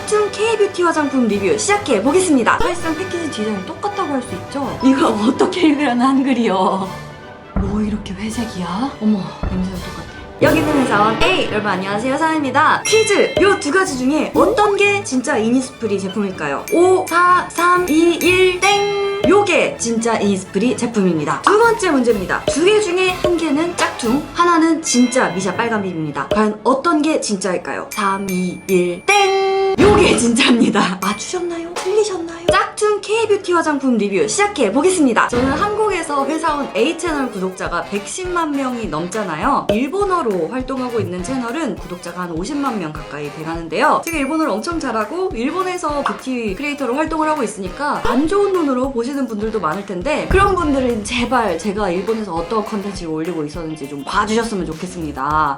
짝퉁 K뷰티 화장품 리뷰 시작해보겠습니다. 사실상 패키지 디자인 똑같다고 할 수 있죠? 이거 어떻게 읽으려는 한글이요? 뭐 이렇게 회색이야? 어머, 냄새가 똑같아. 여기는 회사원 A! 여러분 안녕하세요, 사연입니다. 퀴즈! 요 두 가지 중에 어떤 게 진짜 이니스프리 제품일까요? 5, 4, 3, 2, 1, 땡! 요게 진짜 이니스프리 제품입니다. 두 번째 문제입니다. 두 개 중에 한 개는 짝퉁, 하나는 진짜 미샤 빨간빔입니다. 과연 어떤 게 진짜일까요? 3, 2, 1, 땡! 요게 진짜입니다. 맞추셨나요? 틀리셨나요? 짝퉁 K뷰티 화장품 리뷰 시작해보겠습니다. 저는 한국에서 회사원 A채널 구독자가 110만 명이 넘잖아요. 일본어로 활동하고 있는 채널은 구독자가 한 50만 명 가까이 돼가는데요. 제가 일본어를 엄청 잘하고 일본에서 뷰티 크리에이터로 활동을 하고 있으니까 안 좋은 눈으로 보시는 분들도 많을 텐데, 그런 분들은 제발 제가 일본에서 어떤 컨텐츠를 올리고 있었는지 좀 봐주셨으면 좋겠습니다.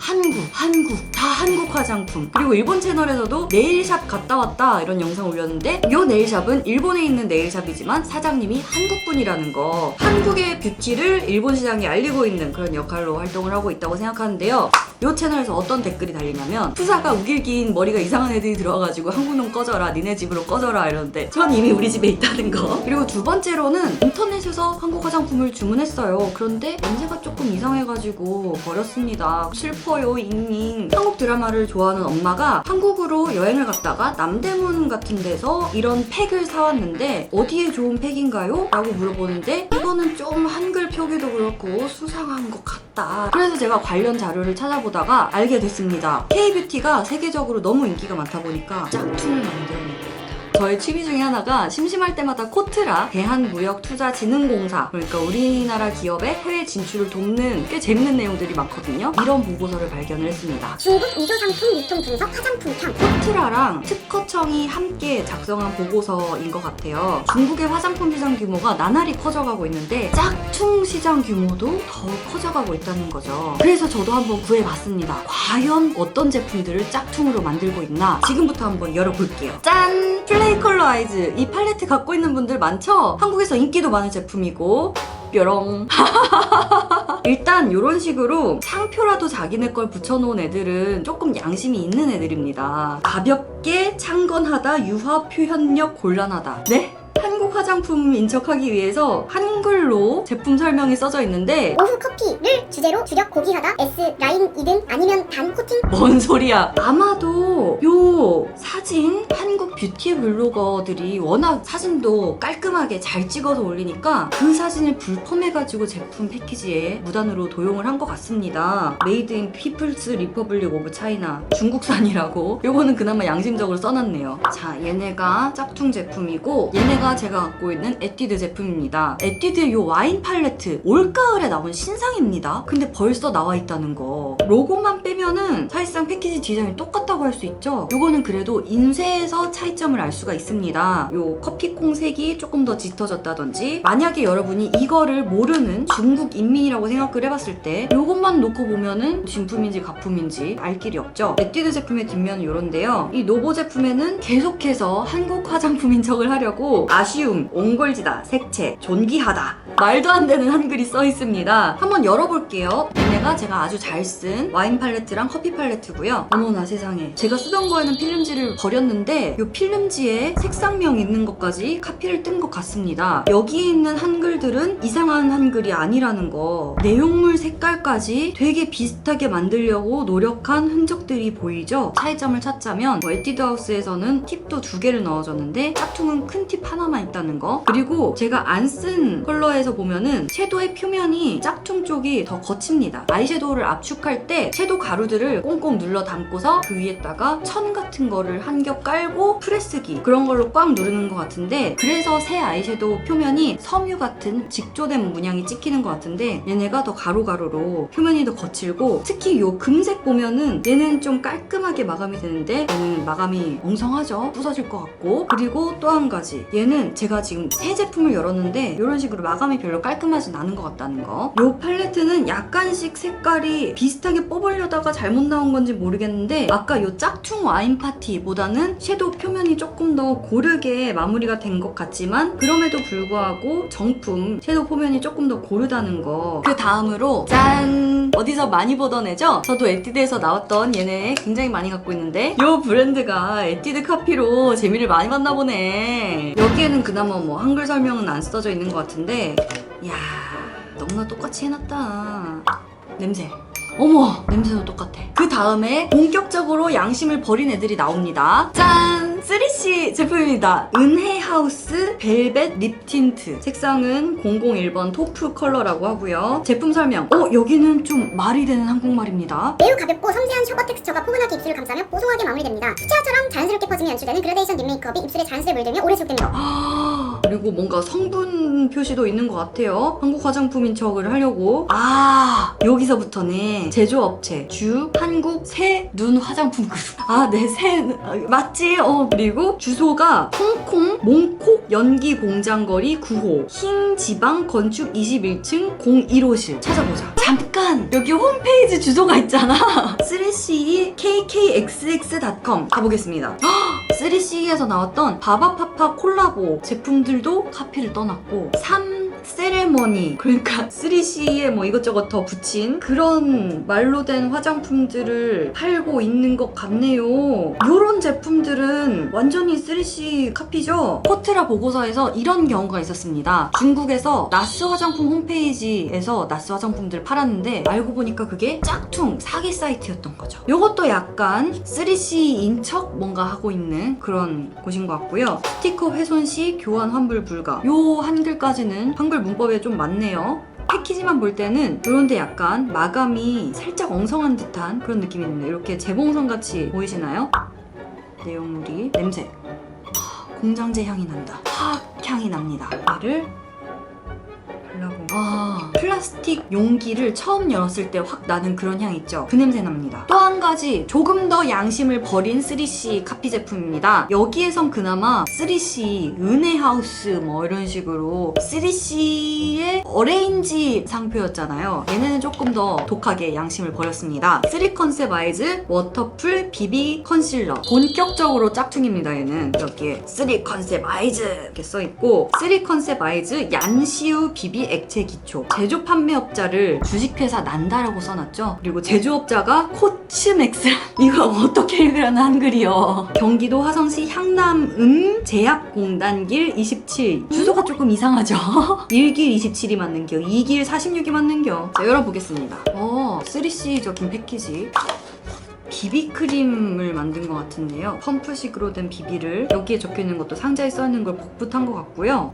다 한국 화장품. 그리고 일본 채널에서도 네일샵 갔다 왔다 이런 영상 올렸는데, 이 네일샵은 일본에 있는 네일샵이지만 사장님이 한국분이라는 거, 한국의 뷰티를 일본 시장에 알리고 있는 그런 역할로 활동을 하고 있다고 생각하는데요. 이 채널에서 어떤 댓글이 달리냐면, 푸사가 우길긴 머리가 이상한 애들이 들어와가지고 한국놈 꺼져라, 니네 집으로 꺼져라 이러는데, 전 이미 우리 집에 있다는 거. 그리고 두 번째로는 인터넷에서 한국 화장품을 주문했어요. 그런데 냄새가 조금 이상해가지고 버렸습니다. 슬퍼요, 잉잉. 한국 드라마를 좋아하는 엄마가 한국으로 여행을 갔다가 남대문 같은 데서 이런 팩을 사왔는데 어디에 좋은 팩인가요? 라고 물어보는데, 이거는 좀 한글 표기도 그렇고 수상한 것 같다. 그래서 제가 관련 자료를 찾아보다가 알게 됐습니다. K뷰티가 세계적으로 너무 인기가 많다 보니까 짝퉁을 만들어낸 겁니다. 저의 취미 중에 하나가 심심할 때마다 코트라, 대한무역투자진흥공사, 그러니까 우리나라 기업의 해외 진출을 돕는 꽤 재밌는 내용들이 많거든요. 이런 보고서를 발견을 했습니다. 중국 의료 상품 유통 분석 화장품평. 코트라랑 특허청이 함께 작성한 보고서인 것 같아요. 중국의 화장품 시장 규모가 나날이 커져가고 있는데 짝퉁 시장 규모도 더욱 커져가고 있다는 거죠. 그래서 저도 한번 구해봤습니다. 과연 어떤 제품들을 짝퉁으로 만들고 있나? 지금부터 한번 열어볼게요. 짠! 플레이 컬러 아이즈. 이 팔레트 갖고 있는 분들 많죠? 한국에서 인기도 많은 제품이고, 뾰롱. 일단 이런 식으로 상표라도 자기네 걸 붙여놓은 애들은 조금 양심이 있는 애들입니다. 가볍게 창건하다, 유화 표현력 곤란하다. 네? 한국 화장품인 척하기 위해서 한글로 제품 설명이 써져 있는데, 오후 커피를 주제로 주력 고귀하다. S 라인 2등 아니면 단 코팅. 뭔 소리야. 아마도 요 사진, 한국 뷰티 블로거들이 워낙 사진도 깔끔하게 잘 찍어서 올리니까 그 사진을 불펌해가지고 제품 패키지에 무단으로 도용을 한 것 같습니다. 메이드 인 피플스 리퍼블릭 오브 차이나, 중국산이라고. 요거는 그나마 양심적으로 써놨네요. 자, 얘네가 짝퉁 제품이고, 얘네가 제가 갖고 있는 에뛰드 제품입니다. 에뛰드의 요 와인 팔레트, 올가을에 나온 신상입니다. 근데 벌써 나와 있다는 거. 로고만 빼면은 사실상 패키지 디자인이 똑같다고 할 수 있죠. 요거는 그래도 인쇄에서 차이점을 알 수가 있습니다. 요 커피콩 색이 조금 더 짙어졌다든지, 만약에 여러분이 이거를 모르는 중국 인민이라고 생각을 해봤을 때 요것만 놓고 보면은 진품인지 가품인지 알 길이 없죠. 에뛰드 제품의 뒷면은 요런데요. 이 노보 제품에는 계속해서 한국 화장품인 척을 하려고 아쉬움, 옹골지다, 색채, 존귀하다, 말도 안 되는 한글이 써 있습니다. 한번 열어볼게요. 얘네가 제가 아주 잘 쓴 와인 팔레트랑 커피 팔레트고요. 어머나 세상에. 제가 쓰던 거에는 필름지를 버렸는데 이 필름지에 색상명 있는 것까지 카피를 뜬 것 같습니다. 여기에 있는 한글들은 이상한 한글이 아니라는 거. 내용물 색깔까지 되게 비슷하게 만들려고 노력한 흔적들이 보이죠? 차이점을 찾자면 에뛰드 하우스에서는 팁도 2개를 넣어줬는데 짝퉁은 큰 팁 하나만 있다는 거. 그리고 제가 안 쓴 컬러에서 보면은 섀도우의 표면이 짝퉁 쪽이 더 거칩니다. 아이섀도우를 압축할 때 섀도우 가루들을 꽁꽁 눌러 담고서 그 위에다가 천 같은 거를 한 겹 깔고 프레스기 그런 걸로 꽉 누르는 것 같은데, 그래서 새 아이섀도우 표면이 섬유 같은 직조된 문양이 찍히는 것 같은데, 얘네가 더 가루가루로 표면이 더 거칠고, 특히 요 금색 보면은 얘는 좀 깔끔하게 마감이 되는데 얘는 마감이 엉성하죠? 부서질 것 같고. 그리고 또 한 가지, 얘는 제가 지금 새 제품을 열었는데 이런 식으로 마감이 별로 깔끔하진 않은 것 같다는 거. 요 팔레트는 약간씩 색깔이 비슷하게 뽑으려다가 잘못 나온 건지 모르겠는데, 아까 요 짝퉁 와인 파티보다는 섀도우 섀도우 표면이 조금 더 고르게 마무리가 된 것 같지만 그럼에도 불구하고 정품 섀도우 표면이 조금 더 고르다는 거. 그 다음으로 짠! 어디서 많이 보던 애죠? 저도 에뛰드에서 나왔던 얘네 굉장히 많이 갖고 있는데 이 브랜드가 에뛰드 카피로 재미를 많이 봤나 보네. 여기에는 그나마 뭐 한글 설명은 안 써져 있는 것 같은데 이야 너무나 똑같이 해놨다. 냄새. 어머! 냄새도 똑같아. 그 다음에 본격적으로 양심을 버린 애들이 나옵니다. 짠! 3C 제품입니다. 은혜하우스 벨벳 립 틴트. 색상은 001번 토프 컬러라고 하고요. 제품 설명. 여기는 좀 말이 되는 한국말입니다. 매우 가볍고 섬세한 셔버 텍스처가 포근하게 입술을 감싸며 뽀송하게 마무리됩니다. 수채화처럼 자연스럽게 퍼지며 연출되는 그라데이션 립 메이크업이 입술에 자연스레 물들며 오래 지속됩니다. 그리고 뭔가 성분 표시도 있는 것 같아요. 한국 화장품인 척을 하려고. 여기서부터는 제조업체 주 한국 새 눈 화장품 그룹. 네, 맞지? 그리고 주소가 홍콩 몽콕 연기 공장거리 9호 흰지방 건축 21층 01호실. 찾아보자. 잠깐! 여기 홈페이지 주소가 있잖아. 3CE kkxx.com 가보겠습니다. 3CE에서 나왔던 바바파파 콜라보 제품들도 카피를 떠났고 3 세레머니, 그러니까 3CE에 뭐 이것저것 더 붙인 그런 말로 된 화장품들을 팔고 있는 것 같네요. 이런 제품들은 완전히 3CE 카피죠? 코트라 보고서에서 이런 경우가 있었습니다. 중국에서 나스 화장품 홈페이지에서 나스 화장품들을 팔았는데 알고 보니까 그게 짝퉁 사기 사이트였던 거죠. 이것도 약간 3CE인 척 뭔가 하고 있는 그런 곳인 것 같고요. 스티커 훼손 시 교환 환불 불가. 요 한글까지는 한글 문법에 좀 맞네요. 패키지만 볼 때는 이런데 약간 마감이 살짝 엉성한 듯한 그런 느낌이 있는데 이렇게 재봉선같이 보이시나요? 내용물이 냄새. 공장제 향이 난다. 화학향이 납니다. 얘를 발라보면 플라스틱 용기를 처음 열었을 때 확 나는 그런 향 있죠? 그 냄새 납니다. 또 한 가지 조금 더 양심을 버린 3C 카피 제품입니다. 여기에선 그나마 3C 은혜하우스 뭐 이런 식으로 3C의 어레인지 상표였잖아요. 얘네는 조금 더 독하게 양심을 버렸습니다. 3컨셉 아이즈 워터풀 비비 컨실러. 본격적으로 짝퉁입니다. 얘는 여기에 3컨셉 아이즈 이렇게 써있고 3컨셉 아이즈 얀시우 비비 액체 기초. 제조 판매업자를 주식회사 난다라고 써놨죠. 그리고 제조업자가 코츠맥스. 이거 어떻게 읽으려는 한글이요. 경기도 화성시 향남음 제약공단길 27. 주소가 조금 이상하죠. 1길 27이 맞는겨. 2길 46이 맞는겨. 자, 열어보겠습니다. 3C적인 패키지. 비비크림을 만든 것 같은데요. 펌프식으로 된 비비를 여기에 적혀있는 것도 상자에 써있는 걸 복붙한 것 같고요.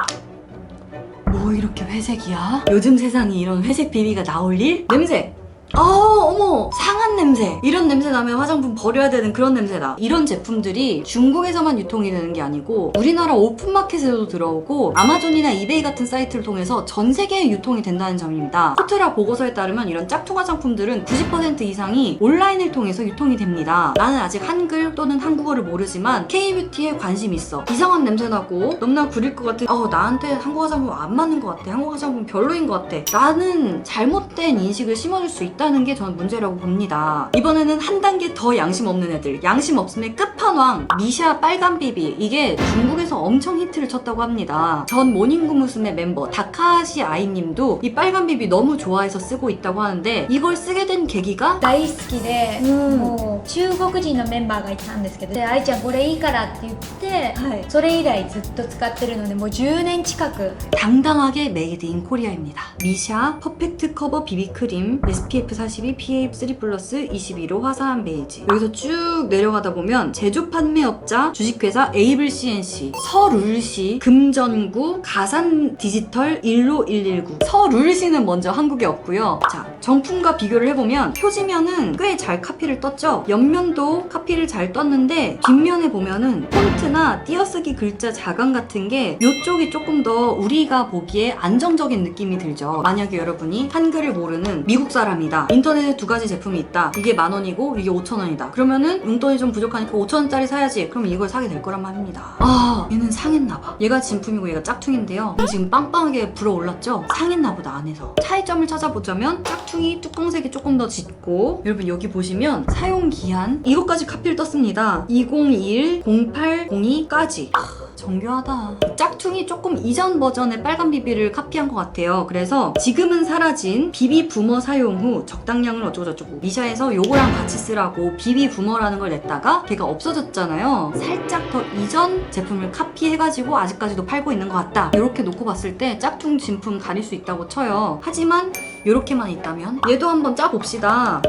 뭐 이렇게 회색이야? 요즘 세상에 이런 회색 비비가 나올 일? 냄새! 어머! 상한 냄새! 이런 냄새 나면 화장품 버려야 되는 그런 냄새다. 이런 제품들이 중국에서만 유통이 되는 게 아니고 우리나라 오픈마켓에도 들어오고 아마존이나 이베이 같은 사이트를 통해서 전 세계에 유통이 된다는 점입니다. 코트라 보고서에 따르면 이런 짝퉁 화장품들은 90% 이상이 온라인을 통해서 유통이 됩니다. 나는 아직 한글 또는 한국어를 모르지만 K-뷰티에 관심 있어. 이상한 냄새 나고 너무나 구릴 것 같아. 나한테 한국 화장품 안 맞는 것 같아. 한국 화장품 별로인 것 같아. 나는 잘못된 인식을 심어줄 수 있다는 게 저는 문제라고 봅니다. 이번에는 한 단계 더 양심 없는 애들. 양심 없음의 끝판왕 미샤 빨간 비비. 이게 중국에서 엄청 히트를 쳤다고 합니다. 전 모닝구 무스의 member 다카시 아이님도 이 빨간 비비 너무 좋아해서 쓰고 있다고 하는데 이걸 쓰게 된 계기가 大好きで、もう中国人のメンバーがいたんですけど、で愛ちゃんこれいいからって言って、それ以来ずっと使ってるのでもう10年近く 당당하게 메이드 인 코리아입니다. 미샤 퍼펙트 커버 비비크림 SPF 42 PA3 플러스 21호 화사한 베이지. 여기서 쭉 내려가다 보면 제조 판매업자 주식회사 에이블 CNC 서룰시 금전구 가산 디지털 15119. 서룰시는 먼저 한국에 없고요. 자, 정품과 비교를 해보면 표지면은 꽤 잘 카피를 떴죠. 옆면도 카피를 잘 떴는데 뒷면에 보면은 폰트나 띄어쓰기 글자 자강 같은 게 이쪽이 조금 더 우리가 보기에 안정적인 느낌이 들죠. 만약에 여러분이 한글을 모르는 미국 사람이다 있습니다. 인터넷에 두 가지 제품이 있다. 이게 10,000원이고 이게 5,000원이다. 그러면은 용돈이 좀 부족하니까 5,000원짜리 사야지. 그럼 이걸 사게 될 거란 말입니다. 아, 얘는 상했나봐. 얘가 진품이고 얘가 짝퉁인데요. 지금 빵빵하게 불어올랐죠? 상했나보다 안에서. 차이점을 찾아보자면 짝퉁이 뚜껑색이 조금 더 짙고, 여러분 여기 보시면 사용기한 이것까지 카피를 떴습니다. 2021-0802까지. 정교하다. 짝퉁이 조금 이전 버전의 빨간 비비를 카피한 것 같아요. 그래서 지금은 사라진 비비 부머 사용 후 적당량을 어쩌고저쩌고, 미샤에서 요거랑 같이 쓰라고 비비 부머라는 걸 냈다가 걔가 없어졌잖아요. 살짝 더 이전 제품을 카피해가지고 아직까지도 팔고 있는 것 같다. 이렇게 놓고 봤을 때 짝퉁 진품 가릴 수 있다고 쳐요. 하지만 이렇게만 있다면 얘도 한번 짜봅시다.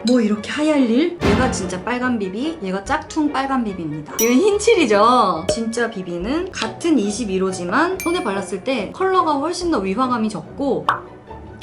뭐 이렇게 하얄 일? 얘가 진짜 빨간 비비, 얘가 짝퉁 빨간 비비입니다. 이건 흰칠이죠. 진짜 비비는 같은 21호지만 손에 발랐을 때 컬러가 훨씬 더 위화감이 적고,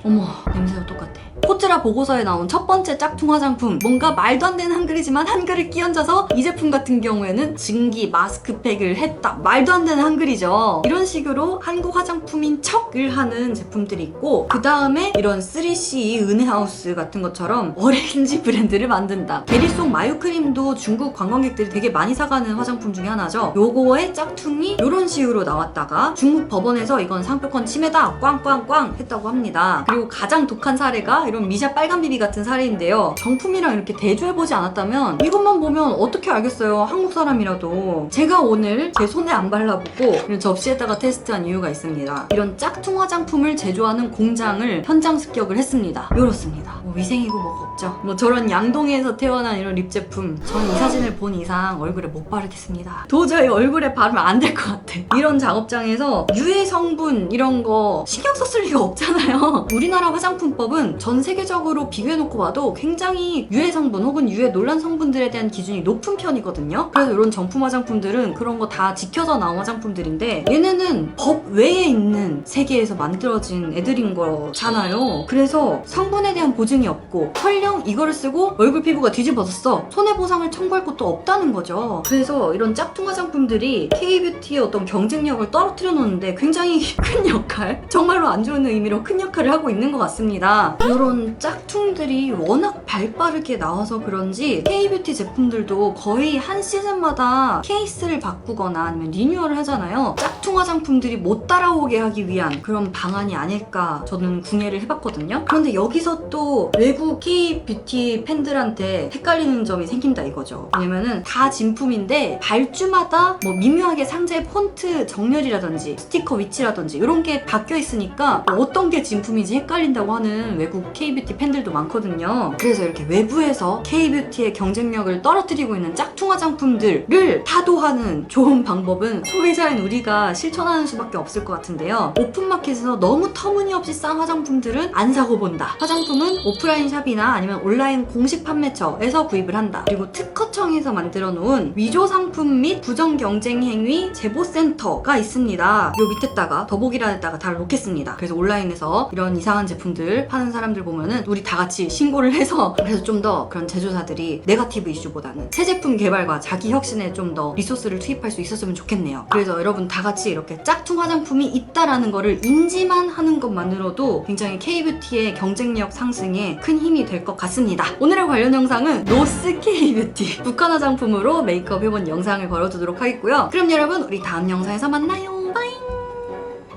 어머, 냄새도 똑같아. 코트라 보고서에 나온 첫 번째 짝퉁 화장품. 뭔가 말도 안 되는 한글이지만 한글을 끼얹어서 이 제품 같은 경우에는 증기 마스크팩을 했다. 말도 안 되는 한글이죠. 이런 식으로 한국 화장품인 척을 하는 제품들이 있고, 그 다음에 이런 3C 은혜하우스 같은 것처럼 오렌지 브랜드를 만든다. 게리송 마유크림도 중국 관광객들이 되게 많이 사가는 화장품 중에 하나죠. 요거의 짝퉁이 이런 식으로 나왔다가 중국 법원에서 이건 상표권 침해다 꽝꽝꽝 했다고 합니다. 그리고 가장 독한 사례가 이런 미샤 빨간 비비 같은 사례인데요. 정품이랑 이렇게 대조해보지 않았다면 이것만 보면 어떻게 알겠어요. 한국 사람이라도. 제가 오늘 제 손에 안 발라보고 이런 접시에다가 테스트한 이유가 있습니다. 이런 짝퉁 화장품을 제조하는 공장을 현장 습격을 했습니다. 이렇습니다. 뭐 위생이고 뭐가 없죠. 뭐 저런 양동이에서 태어난 이런 립 제품, 전 이 사진을 본 이상 얼굴에 못 바르겠습니다. 도저히 얼굴에 바르면 안 될 것 같아. 이런 작업장에서 유해 성분 이런 거 신경 썼을 리가 없잖아요. 우리나라 화장품법은 전 세계적으로 비교해놓고 봐도 굉장히 유해 성분 혹은 유해 논란 성분들에 대한 기준이 높은 편이거든요. 그래서 이런 정품 화장품들은 그런 거 다 지켜서 나온 화장품들인데, 얘네는 법 외에 있는 세계에서 만들어진 애들인 거잖아요. 그래서 성분에 대한 보증이 없고 설령 이거를 쓰고 얼굴 피부가 뒤집어졌어, 손해보상을 청구할 것도 없다는 거죠. 그래서 이런 짝퉁 화장품들이 K-뷰티의 어떤 경쟁력을 떨어뜨려 놓는데 굉장히 큰 역할, 정말로 안 좋은 의미로 큰 역할을 하고 있는 것 같습니다. 이런 짝퉁들이 워낙 발빠르게 나와서 그런지 K-뷰티 제품들도 거의 한 시즌마다 케이스를 바꾸거나 아니면 리뉴얼을 하잖아요. 짝퉁 화장품들이 못 따라오게 하기 위한 그런 방안이 아닐까 저는 궁예를 해봤거든요. 그런데 여기서 또 외국 K-뷰티 팬들한테 헷갈리는 점이 생긴다 이거죠. 왜냐면은 다 진품인데 발주마다 뭐 미묘하게 상자의 폰트 정렬이라든지 스티커 위치라든지 이런 게 바뀌어 있으니까 어떤 게 진품인지 헷갈린다고 하는 외국 K-뷰티 팬들도 많거든요. 그래서 이렇게 외부에서 K-뷰티의 경쟁력을 떨어뜨리고 있는 짝퉁 화장품들을 타도하는 좋은 방법은 소비자인 우리가 실천하는 수밖에 없을 것 같은데요. 오픈마켓에서 너무 터무니없이 싼 화장품들은 안 사고 본다. 화장품은 오프라인 샵이나 아니면 온라인 공식 판매처에서 구입을 한다. 그리고 특허청에서 만들어 놓은 위조 상품 및 부정 경쟁 행위 제보센터가 있습니다. 요 밑에다가 더보기란에다가 다 놓겠습니다. 그래서 온라인에서 이런 이상한 제품들 파는 사람들 보면은 우리 다 같이 신고를 해서, 그래서 좀 더 그런 제조사들이 네거티브 이슈보다는 새 제품 개발과 자기 혁신에 좀 더 리소스를 투입할 수 있었으면 좋겠네요. 그래서 여러분 다 같이 이렇게 짝퉁 화장품이 있다라는 거를 인지만 하는 것만으로도 굉장히 K-뷰티의 경쟁력 상승에 큰 힘이 될 것 같습니다. 오늘의 관련 영상은 노스 K-뷰티 북한 화장품으로 메이크업 해본 영상을 걸어두도록 하겠고요. 그럼 여러분 우리 다음 영상에서 만나요.